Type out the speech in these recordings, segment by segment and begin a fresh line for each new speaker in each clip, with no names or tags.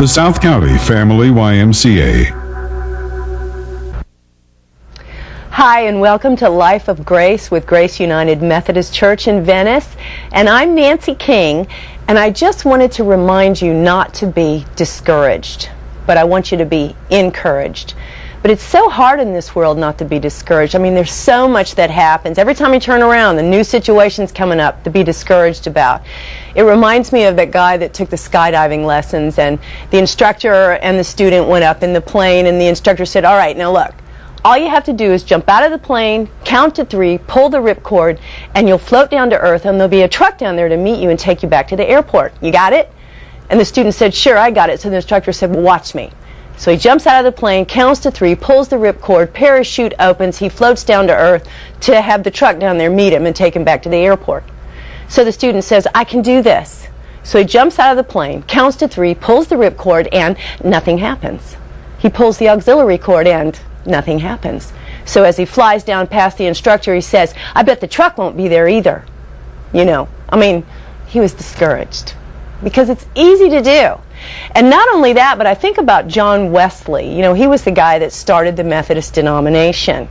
The South County Family YMCA.
Hi, and welcome to Life of Grace with Grace United Methodist Church in Venice. And I'm Nancy King, and I just wanted to remind you not to be discouraged, but I want you to be encouraged. But it's so hard in this world not to be discouraged. I mean, there's so much that happens. Every time you turn around, the new situation's coming up to be discouraged about. It reminds me of that guy that took the skydiving lessons, and the instructor and the student went up in the plane, and the instructor said, all right, now look, all you have to do is jump out of the plane, count to 3, pull the ripcord, and you'll float down to earth, and there'll be a truck down there to meet you and take you back to the airport. You got it? And the student said, sure, I got it. So the instructor said, well, watch me. So he jumps out of the plane, counts to 3, pulls the ripcord, parachute opens, he floats down to earth to have the truck down there meet him and take him back to the airport. So the student says, I can do this. So he jumps out of the plane, counts to 3, pulls the ripcord, and nothing happens. He pulls the auxiliary cord, and nothing happens. So as he flies down past the instructor, he says, I bet the truck won't be there either. You know, I mean, he was discouraged because it's easy to do. And not only that, but I think about John Wesley. You know, he was the guy that started the Methodist denomination.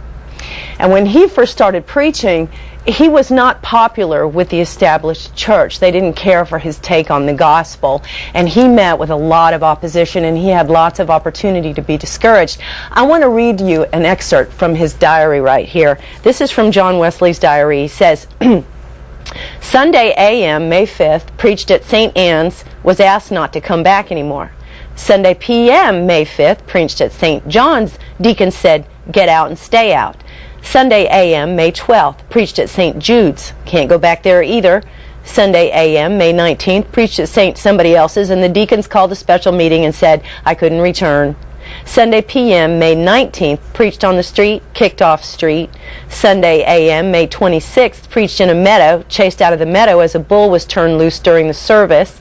And when he first started preaching, he was not popular with the established church. They didn't care for his take on the gospel. And he met with a lot of opposition, and he had lots of opportunity to be discouraged. I want to read you an excerpt from his diary right here. This is from John Wesley's diary. He says, Sunday a.m., May 5th, preached at St. Anne's, was asked not to come back anymore. Sunday p.m., May 5th, preached at St. John's, deacon said, get out and stay out. Sunday a.m., May 12th, preached at St. Jude's, can't go back there either. Sunday a.m., May 19th, preached at St. somebody else's, and the deacons called a special meeting and said, I couldn't return. Sunday p.m., May 19th, preached on the street, kicked off street. Sunday a.m., May 26th, preached in a meadow, chased out of the meadow as a bull was turned loose during the service.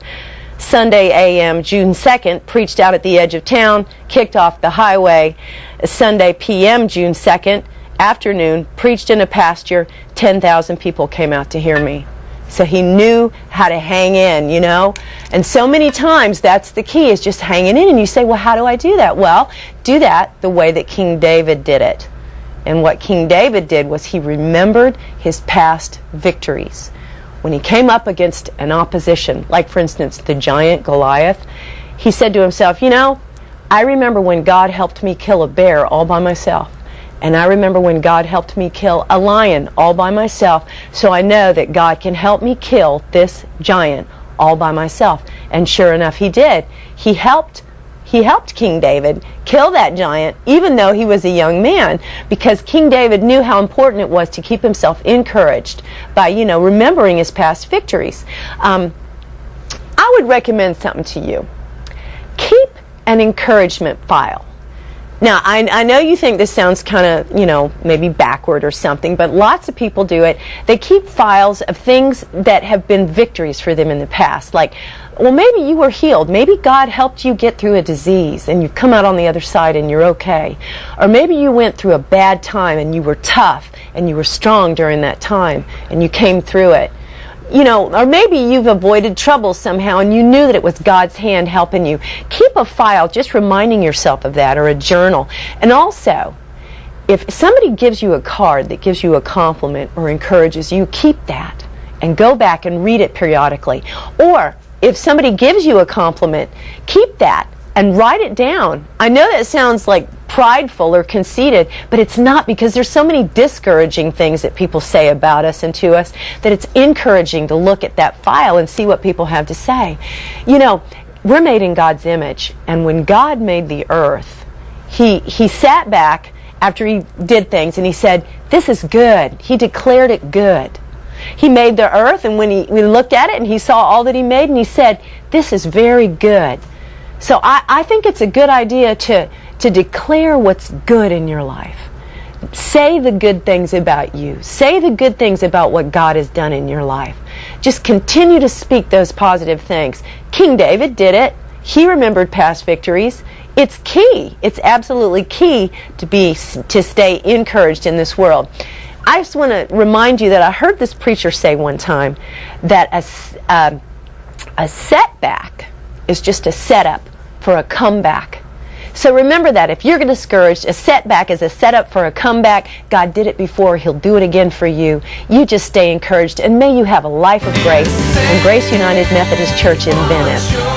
Sunday a.m., June 2nd, preached out at the edge of town, kicked off the highway. Sunday p.m., June 2nd, afternoon, preached in a pasture. 10,000 people came out to hear me. So he knew how to hang in, you know. And so many times that's the key, is just hanging in. And you say, well, how do I do that? Well, do that the way that King David did it. And what King David did was he remembered his past victories. When he came up against an opposition, like for instance the giant Goliath, he said to himself, you know, I remember when God helped me kill a bear all by myself. And I remember when God helped me kill a lion all by myself, so I know that God can help me kill this giant all by myself. And sure enough, he did. He helped King David kill that giant, even though he was a young man, because King David knew how important it was to keep himself encouraged by, you know, remembering his past victories. I would recommend something to you. Keep an encouragement file. Now, I know you think this sounds kind of, you know, maybe backward or something, but lots of people do it. They keep files of things that have been victories for them in the past. Like, well, maybe you were healed. Maybe God helped you get through a disease and you've come out on the other side and you're okay. Or maybe you went through a bad time and you were tough and you were strong during that time and you came through it. You know, or maybe you've avoided trouble somehow and you knew that it was God's hand helping you. Keep a file just reminding yourself of that, or a journal. And also, if somebody gives you a card that gives you a compliment or encourages you, keep that and go back and read it periodically. Or if somebody gives you a compliment, keep that and write it down. I know that sounds like prideful or conceited, but it's not, because there's so many discouraging things that people say about us and to us that it's encouraging to look at that file and see what people have to say. You know, we're made in God's image, and when God made the earth, he sat back after he did things and he said, this is good. He declared it good. He made the earth, and when we looked at it and he saw all that he made, and he said, this is very good. So I think it's a good idea to declare what's good in your life. Say the good things about you. Say the good things about what God has done in your life. Just continue to speak those positive things. King David did it. He remembered past victories. It's key. It's absolutely key to stay encouraged in this world. I just want to remind you that I heard this preacher say one time that a setback is just a setup for a comeback. So remember that. If you're discouraged, a setback is a setup for a comeback. God did it before. He'll do it again for you. You just stay encouraged, and may you have a life of grace in Grace United Methodist Church in Venice.